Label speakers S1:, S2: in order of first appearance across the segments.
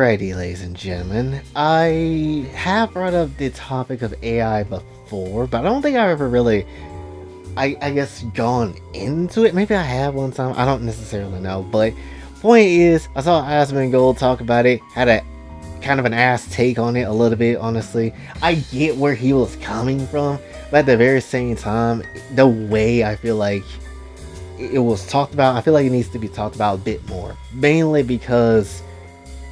S1: Alrighty, ladies and gentlemen, I have brought up the topic of AI before, but I don't think I've ever really, I guess, gone into it. Maybe I have one time, I don't necessarily know, but point is, I saw Asmongold Gold talk about it, had a kind of an ass take on it a little bit, honestly. I get where he was coming from, but at the very same time, the way I feel like it was talked about, I feel like it needs to be talked about a bit more. Mainly because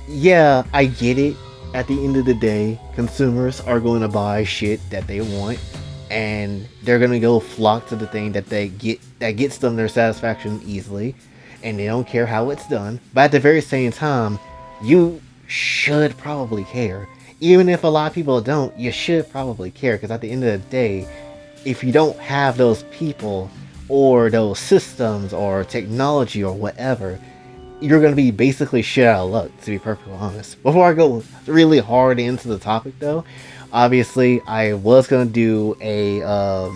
S1: yeah, I get it. At the end of the day, consumers are going to buy shit that they want, and they're going to go flock to the thing that they get that gets them their satisfaction easily, and they don't care how it's done. But at the very same time, you should probably care. Even if a lot of people don't, you should probably care because at the end of the day, if you don't have those people or those systems or technology or whatever, you're going to be basically shit out of luck, to be perfectly honest. Before I go really hard into the topic, though, obviously I was going to do a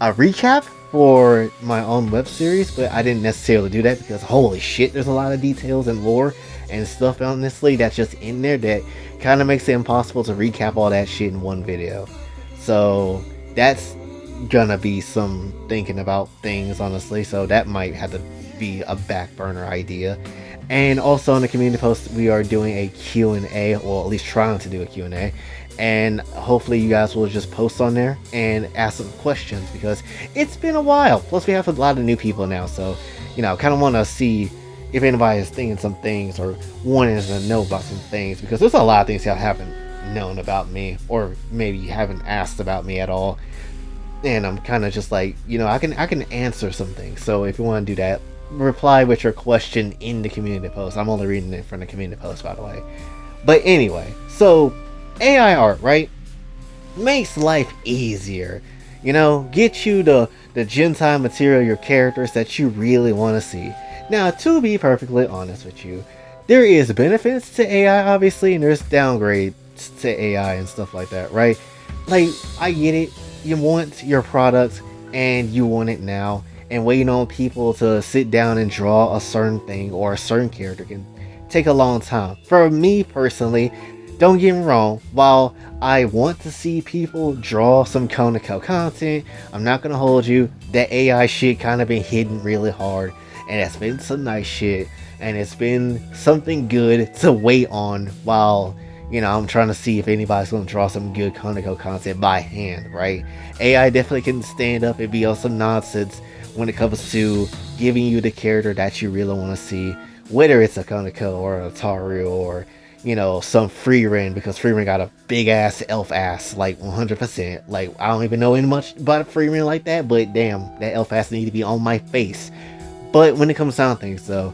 S1: recap for my own web series, but I didn't necessarily do that because holy shit, there's a lot of details and lore and stuff, honestly, that's just in there that kind of makes it impossible to recap all that shit in one video. So that's gonna be some thinking about things, honestly, so that might have to be a back burner idea. And also in the community post, we are doing a Q&A, or at least trying to do a Q&A, and hopefully you guys will just post on there and ask some questions because it's been a while. Plus we have a lot of new people now, so you know, kind of want to see if anybody is thinking some things or wanting to know about some things, because there's a lot of things y'all haven't known about me, or maybe you haven't asked about me at all, and I'm kind of just like, you know, I can answer some things. So if you want to do that, reply with your question in the community post. I'm only reading it from the community post, by the way. But anyway, so AI art, right, makes life easier. You know, get you the Gentile material, your characters that you really want to see. Now, to be perfectly honest with you, there is benefits to AI, obviously, and there's downgrades to AI and stuff like that, right? Like, I get it. You want your product and you want it now, and waiting on people to sit down and draw a certain thing or a certain character can take a long time. For me personally, don't get me wrong, while I want to see people draw some Konako content, I'm not gonna hold you, that AI shit kind of been hidden really hard, and it's been some nice shit, and it's been something good to wait on while, you know, I'm trying to see if anybody's going to draw some good Konako content by hand, right? AI definitely can stand up and be on some nonsense when it comes to giving you the character that you really want to see, whether it's a Konako or a Taru or, you know, some Freerin, because Freerin got a big ass elf ass, like 100%. Like, I don't even know any much about Freerin like that, but damn, that elf ass need to be on my face. But when it comes down to things, though,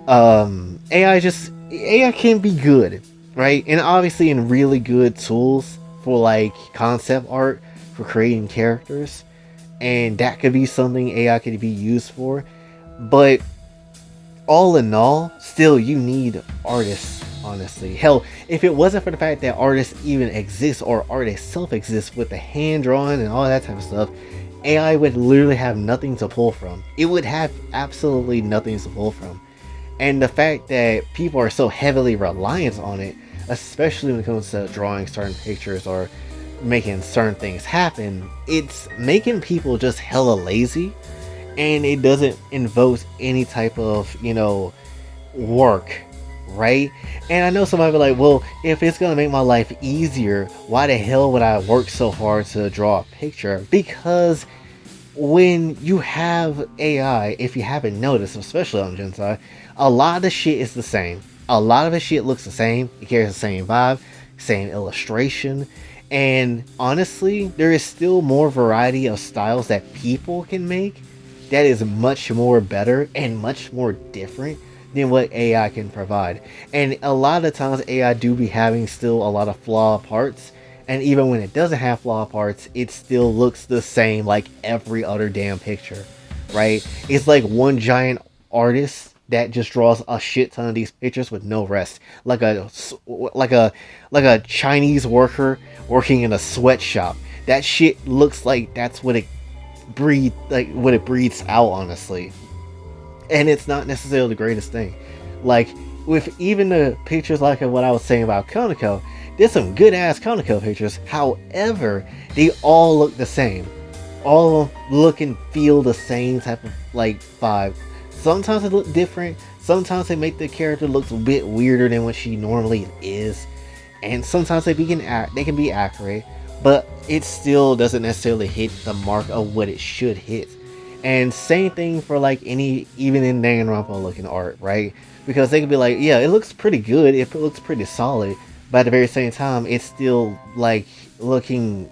S1: AI can be good, right? And obviously in really good tools for like concept art, for creating characters, and that could be something AI could be used for. But all in all, still you need artists, honestly. Hell, if it wasn't for the fact that artists even exist, or art itself exists with the hand drawing and all that type of stuff, AI would literally have nothing to pull from. It would have absolutely nothing to pull from. And the fact that people are so heavily reliant on it, especially when it comes to drawing certain pictures or making certain things happen, it's making people just hella lazy, and it doesn't invoke any type of, you know, work, right? And I know somebody be like, well, if it's gonna make my life easier, why the hell would I work so hard to draw a picture? Because when you have AI, if you haven't noticed, especially on Gensai, a lot of the shit is the same. A lot of the shit looks the same. It carries the same vibe, same illustration, and honestly, there is still more variety of styles that people can make that is much more better and much more different than what AI can provide. And a lot of times AI do be having still a lot of flawed parts, and even when it doesn't have flawed parts, it still looks the same like every other damn picture, right? It's like one giant artist that just draws a shit ton of these pictures with no rest, like a Chinese worker working in a sweatshop. That shit looks like that's what it breathes out, honestly. And it's not necessarily the greatest thing. Like, with even the pictures like what I was saying about Konako, there's some good ass Konako pictures. However, they all look the same. All look and feel the same type of like vibe. Sometimes they look different. Sometimes they make the character look a bit weirder than what she normally is, and sometimes they can be accurate, but it still doesn't necessarily hit the mark of what it should hit. And same thing for like any even in Danganronpa looking art, right? Because they can be like, yeah, it looks pretty good, it looks pretty solid, but at the very same time, it's still like looking,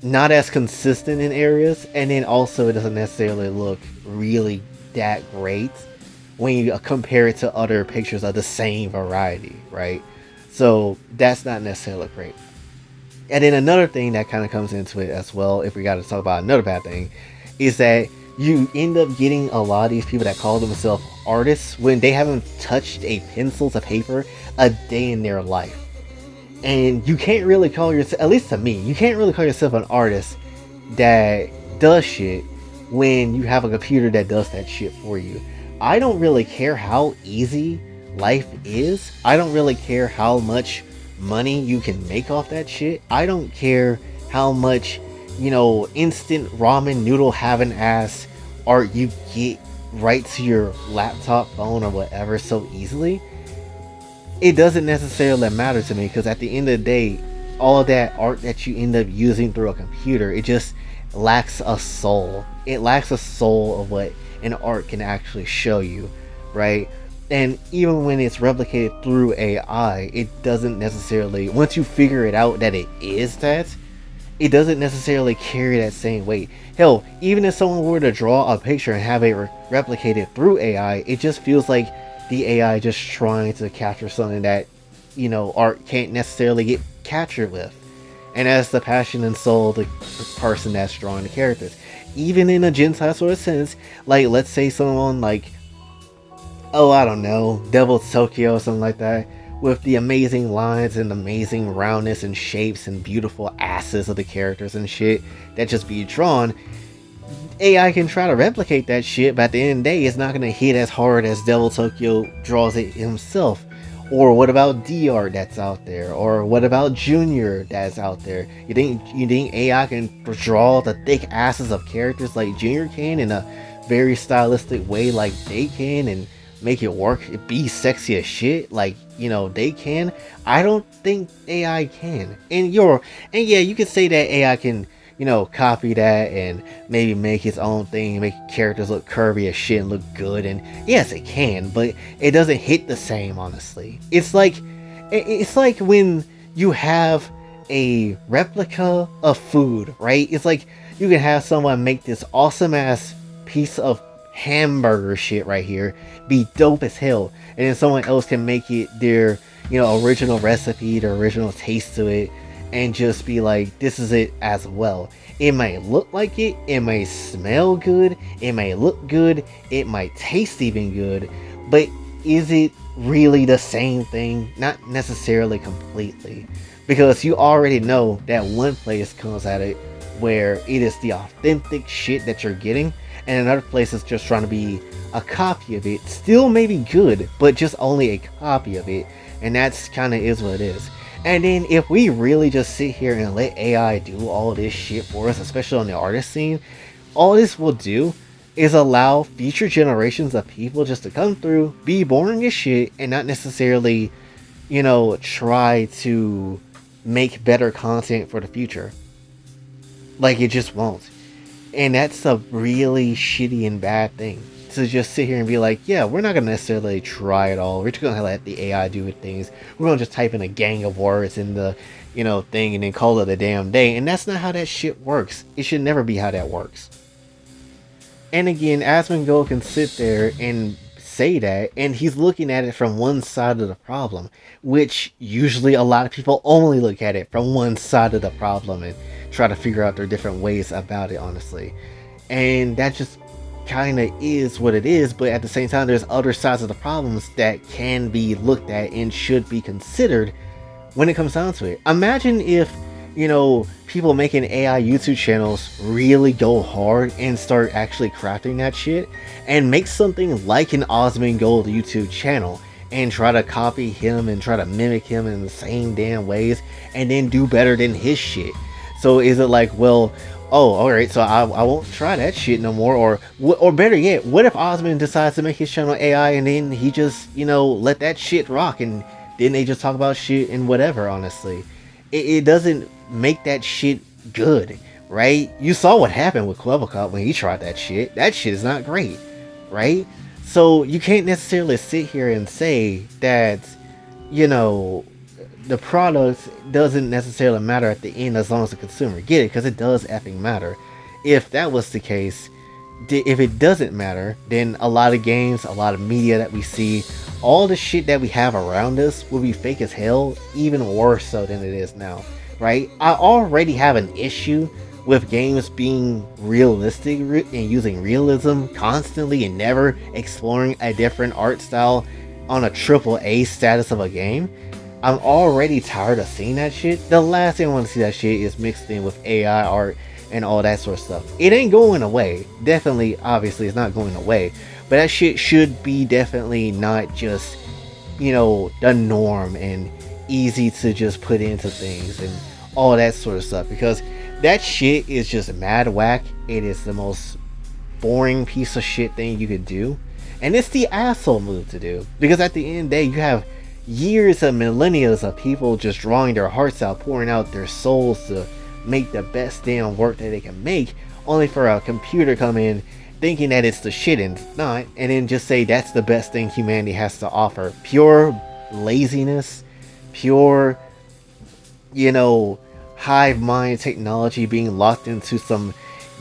S1: not as consistent in areas, and then also it doesn't necessarily look really that great when you compare it to other pictures of the same variety, right? So that's not necessarily great. And then another thing that kind of comes into it as well, if we got to talk about another bad thing, is that you end up getting a lot of these people that call themselves artists when they haven't touched a pencil to paper a day in their life. And you can't really call yourself, at least to me, you can't really call yourself an artist that does shit when you have a computer that does that shit for you. I don't really care how easy life is. I don't really care how much money you can make off that shit. I don't care how much, instant ramen noodle having ass art you get right to your laptop, phone, or whatever so easily. It doesn't necessarily matter to me, because at the end of the day, all of that art that you end up using through a computer, it just lacks a soul. It lacks a soul of what an art can actually show you, right? And even when it's replicated through AI, it doesn't necessarily, once you figure it out that it is that, it doesn't necessarily carry that same weight. Hell, even if someone were to draw a picture and have it replicated through AI, it just feels like the AI just trying to capture something that, art can't necessarily get captured with. And that's the passion and soul of the person that's drawing the characters. Even in a Gentile sort of sense, like, let's say someone like, I don't know, Devil Tokyo or something like that, with the amazing lines and amazing roundness and shapes and beautiful asses of the characters and shit that just be drawn. AI can try to replicate that shit, but at the end of the day, it's not going to hit as hard as Devil Tokyo draws it himself. Or what about D-Art that's out there? Or what about Junior that's out there? You think AI can draw the thick asses of characters like Junior can in a very stylistic way like they can, and make it work, be sexy as shit like, they can? I don't think AI can. And yeah, you could say that AI can, copy that and maybe make its own thing, make characters look curvy as shit and look good, and yes, it can, but it doesn't hit the same, honestly. It's like when you have a replica of food, right? It's like you can have someone make this awesome ass piece of hamburger shit right here be dope as hell, and then someone else can make it their original recipe, their original taste to it, and just be like, this is it as well. It may look like it may smell good, it may look good, it might taste even good, but is it really the same thing? Not necessarily completely, because you already know that one place comes at it where it is the authentic shit that you're getting, and another place is just trying to be a copy of it. Still maybe good, but just only a copy of it, and that's kind of is what it is. And then if we really just sit here and let AI do all this shit for us, especially on the artist scene, all this will do is allow future generations of people just to come through, be boring as shit, and not necessarily, try to make better content for the future. Like, it just won't. And that's a really shitty and bad thing. To just sit here and be like, yeah, we're not going to necessarily try it all. We're just going to let the AI do it things. We're going to just type in a gang of words in the, thing and then call it a damn day. And that's not how that shit works. It should never be how that works. And again, Asmongold can sit there and say that, and he's looking at it from one side of the problem, which usually a lot of people only look at it from one side of the problem and try to figure out their different ways about it, honestly. And that just kind of is what it is, but at the same time, there's other sides of the problems that can be looked at and should be considered when it comes down to it. Imagine if people making AI YouTube channels really go hard and start actually crafting that shit and make something like an Osmond Gold YouTube channel and try to copy him and try to mimic him in the same damn ways and then do better than his shit. So is it like, well, oh, all right, so I won't try that shit no more, or better yet, what if Osmond decides to make his channel AI and then he just let that shit rock and then they just talk about shit and whatever. Honestly, it doesn't make that shit good, right? You saw what happened with Clever Cup when he tried that shit. That shit is not great, right? So you can't necessarily sit here and say that you know the product doesn't necessarily matter at the end as long as the consumer get it, because it does effing matter. If that was the case, if it doesn't matter, then a lot of games, a lot of media that we see, all the shit that we have around us will be fake as hell, even worse so than it is now, right? I already have an issue with games being realistic and using realism constantly and never exploring a different art style on a triple A status of a game. I'm already tired of seeing that shit. The last thing I want to see that shit is mixed in with AI art and all that sort of stuff. It ain't going away. Definitely, obviously, it's not going away. But that shit should be definitely not just, the norm and easy to just put into things and all that sort of stuff. Because that shit is just mad whack. It is the most boring piece of shit thing you could do. And it's the asshole move to do. Because at the end of the day, you have years of millennia of people just drawing their hearts out, pouring out their souls to make the best damn work that they can make, only for a computer come in thinking that it's the shit and it's not, and then just say that's the best thing humanity has to offer. Pure laziness, pure, hive mind technology being locked into some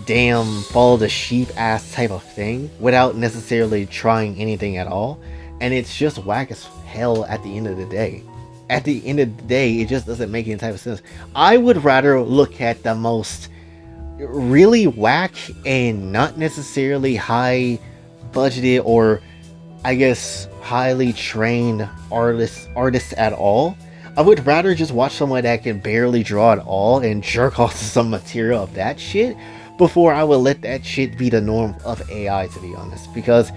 S1: damn follow the sheep ass type of thing without necessarily trying anything at all. And it's just whack as hell at the end of the day. At the end of the day, it just doesn't make any type of sense. I would rather look at the most really whack and not necessarily high budgeted or I guess highly trained artists at all. I would rather just watch someone that can barely draw at all and jerk off to some material of that shit before I would let that shit be the norm of AI, to be honest. Because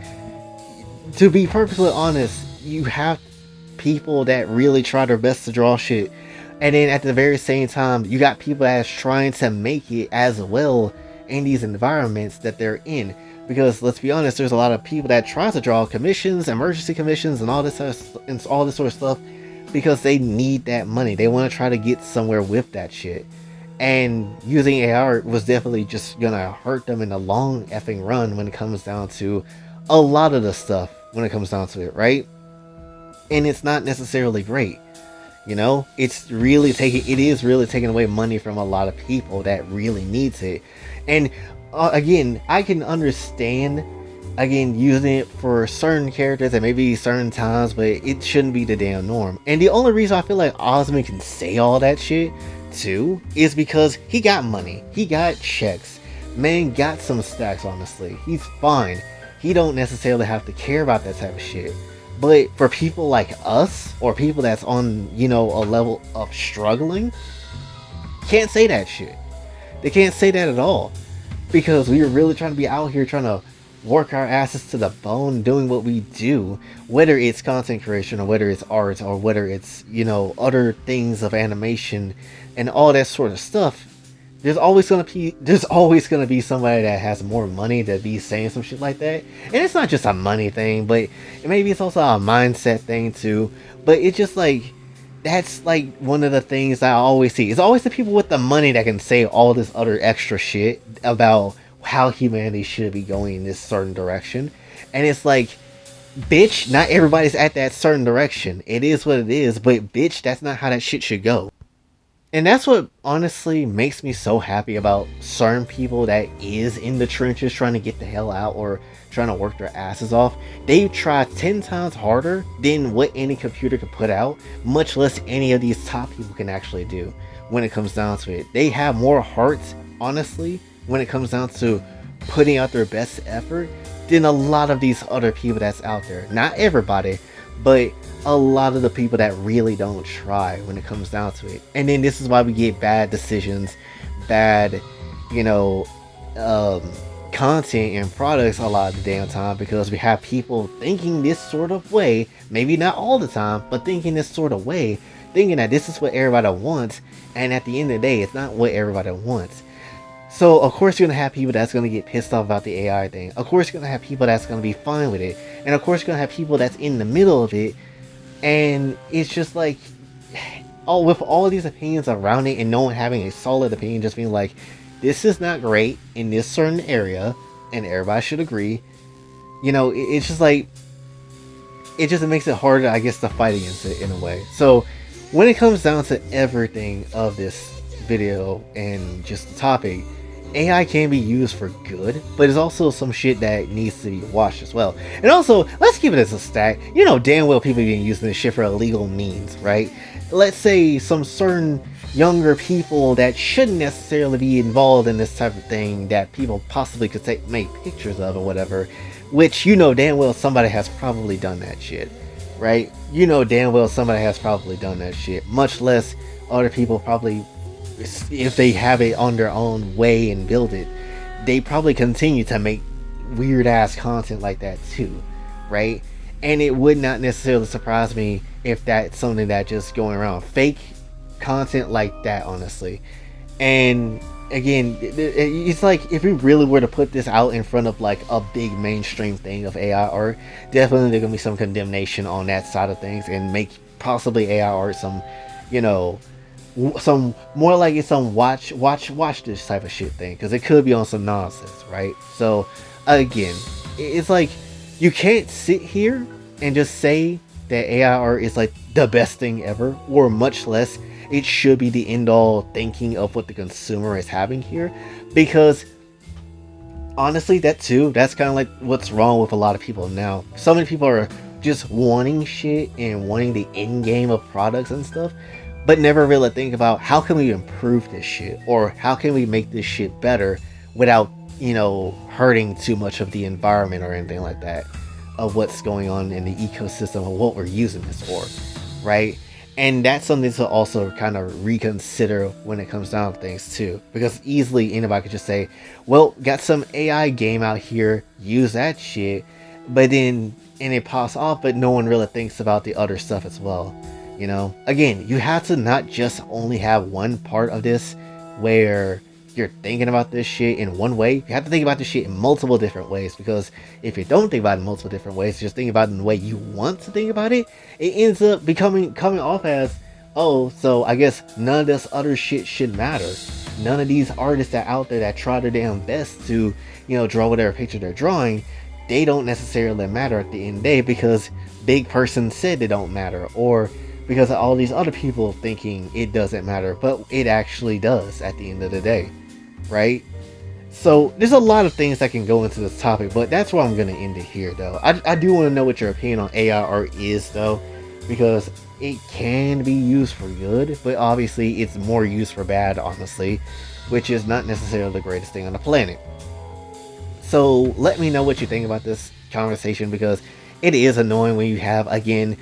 S1: to be perfectly honest, you have people that really try their best to draw shit, and then at the very same time you got people that's trying to make it as well in these environments that they're in. Because let's be honest, there's a lot of people that try to draw commissions, emergency commissions, and all this sort of stuff because they need that money. They want to try to get somewhere with that shit, and using AI was definitely just gonna hurt them in the long effing run when it comes down to a lot of the stuff, when it comes down to it, right? And it's not necessarily great. It is really taking away money from a lot of people that really needs it. And again, I can understand using it for certain characters and maybe certain times, but it shouldn't be the damn norm. And the only reason I feel like Osmond can say all that shit too is because he got money, he got checks, man got some stacks. Honestly, he's fine. He don't necessarily have to care about that type of shit. But for people like us, or people that's on, a level of struggling, can't say that shit. They can't say that at all. Because we are really trying to be out here trying to work our asses to the bone doing what we do. Whether it's content creation, or whether it's art, or whether it's, other things of animation and all that sort of stuff. There's always gonna be somebody that has more money to be saying some shit like that. And it's not just a money thing, but maybe it's also a mindset thing too. But it's just like, that's like one of the things I always see. It's always the people with the money that can say all this other extra shit about how humanity should be going in this certain direction. And it's like, bitch, not everybody's at that certain direction. It is what it is, but bitch, that's not how that shit should go. And that's what honestly makes me so happy about certain people that is in the trenches trying to get the hell out or trying to work their asses off. They try 10 times harder than what any computer could put out, much less any of these top people can actually do when it comes down to it. They have more heart, honestly, when it comes down to putting out their best effort than a lot of these other people that's out there. Not everybody, but a lot of the people that really don't try when it comes down to it. And then this is why we get bad decisions, bad, you know, um, content and products a lot of the damn time, because we have people thinking this sort of way, maybe not all the time, but thinking this sort of way, thinking that this is what everybody wants, and at the end of the day, it's not what everybody wants. So of course you're gonna have people that's gonna get pissed off about the AI thing. Of course you're gonna have people that's gonna be fine with it, and of course you're gonna have people that's in the middle of it. And it's just like, all with all these opinions around it, and no one having a solid opinion, just being like, this is not great in this certain area, and everybody should agree. It's just like, it just makes it harder, I guess, to fight against it in a way. So when it comes down to everything of this video and just the topic, AI can be used for good, but it's also some shit that needs to be watched as well. And also, let's keep it as a stat. You know damn well people being using this shit for illegal means, right? Let's say some certain younger people that shouldn't necessarily be involved in this type of thing, that people possibly could make pictures of or whatever, which you know damn well somebody has probably done that shit, right? You know damn well somebody has probably done that shit, much less other people probably, if they have it on their own way and build it, they probably continue to make weird ass content like that too, right? And it would not necessarily surprise me if that's something that just going around, fake content like that, honestly. And again, it's like, if we really were to put this out in front of like a big mainstream thing of AI art, definitely there's gonna be some condemnation on that side of things, and make possibly AI art some, some more like it's some watch this type of shit thing, because it could be on some nonsense, right? So again, it's like, you can't sit here and just say that AI art is like the best thing ever, or much less it should be the end all thinking of what the consumer is having here, because honestly, that's kind of like what's wrong with a lot of people now. So many people are just wanting shit and wanting the end game of products and stuff, but never really think about how can we improve this shit, or how can we make this shit better without, hurting too much of the environment or anything like that, of what's going on in the ecosystem of what we're using this for, right? And that's something to also kind of reconsider when it comes down to things too, because easily anybody could just say, well, got some AI game out here, use that shit, but then, and it pops off, but no one really thinks about the other stuff as well. Again, you have to not just only have one part of this where you're thinking about this shit in one way. You have to think about this shit in multiple different ways, because if you don't think about it in multiple different ways, just think about it in the way you want to think about it, it ends up coming off as, oh, so I guess none of this other shit should matter. None of these artists that out there that try their damn best to, draw whatever picture they're drawing, they don't necessarily matter at the end of the day, because big person said they don't matter, or because of all these other people thinking it doesn't matter, but it actually does at the end of the day, right? So there's a lot of things that can go into this topic, but that's where I'm going to end it here, though. I do want to know what your opinion on AI art is, though, because it can be used for good, but obviously it's more used for bad, honestly, which is not necessarily the greatest thing on the planet. So let me know what you think about this conversation, because it is annoying when you have, again,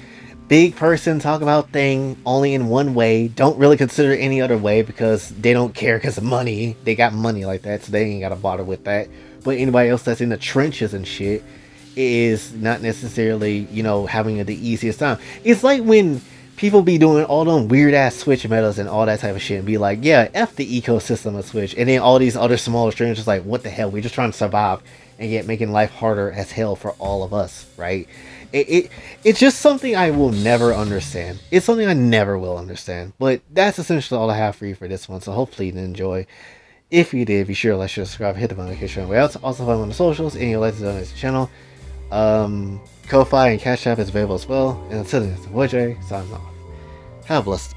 S1: big person talk about thing only in one way, don't really consider any other way, because they don't care, because of money. They got money like that, so they ain't gotta bother with that. But anybody else that's in the trenches and shit is not necessarily, having the easiest time. It's like when people be doing all them weird ass Switch metas and all that type of shit, and be like, yeah, F the ecosystem of Switch, and then all these other smaller streamers just like, what the hell, we're just trying to survive, and yet making life harder as hell for all of us, right? It's just something I will never understand. It's something I never will understand. But that's essentially all I have for you for this one. So hopefully you enjoy. If you did, be sure to like, share, subscribe, hit the notification bell. Also follow me on the socials, and you'll like to donate to the channel. Kofi and Cash App is available as well. And until then, it's the boy Jay, signing off. Have a blessed